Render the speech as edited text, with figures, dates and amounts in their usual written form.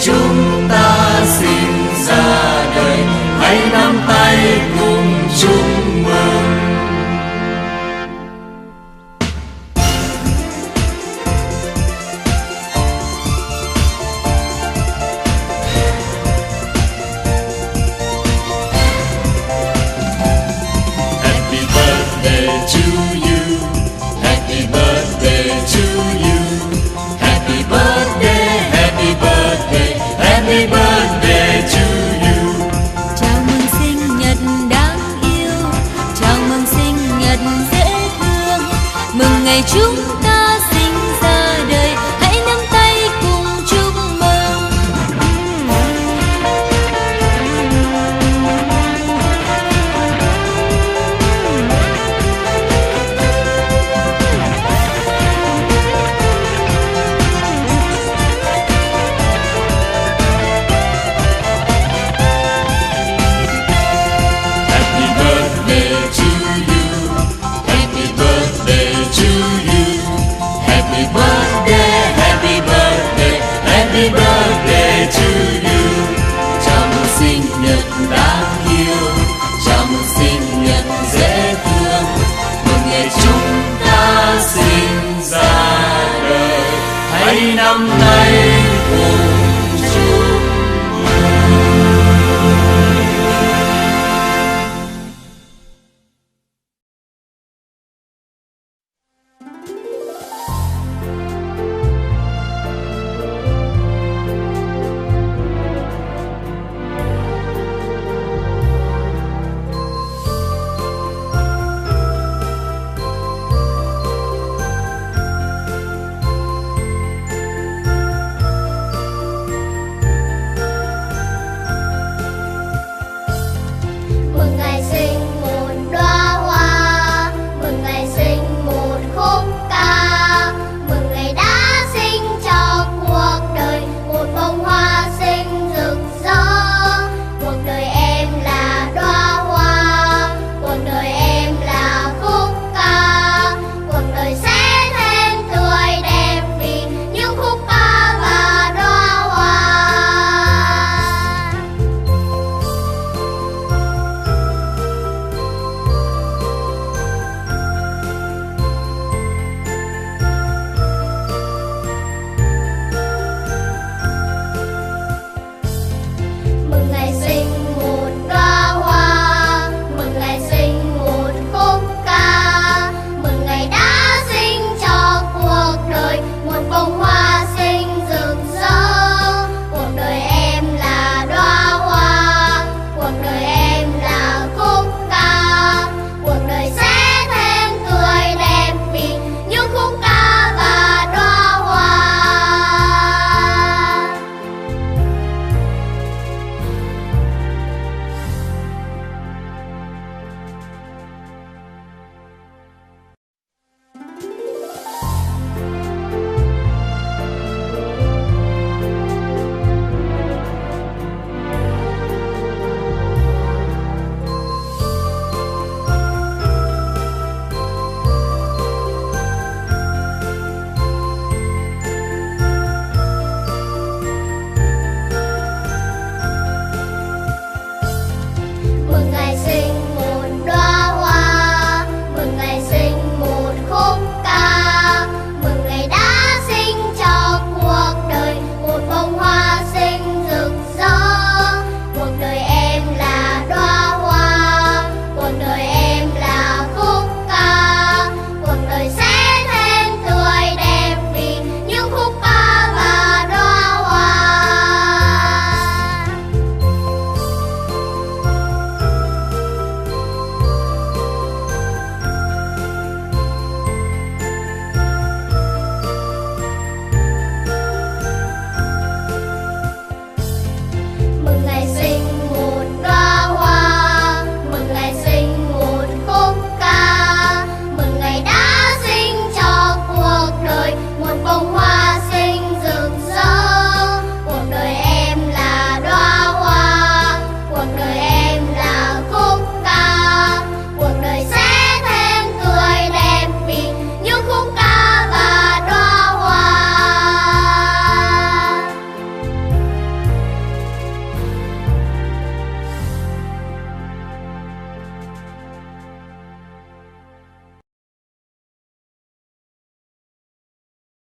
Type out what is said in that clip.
chúng ta sinh ra đời, hãy nắm tay cùng chúc mừng. Happy birthday to you, happy birthday to you, happy birthday, happy birthday, happy birthday to you. Chào mừng sinh nhật đáng yêu, chào mừng sinh nhật dễ thương, mừng ngày chúng ta sinh ra đời, hãy nắm tay cùng chúc mừng. Happy birthday to you, happy birthday to you, happy birthday, happy birthday, happy birthday to you. Chào mừng sinh nhật đáng yêu, chào mừng sinh nhật dễ thương, mừng ngày chúng ta sinh ra đời, hãy nắm tay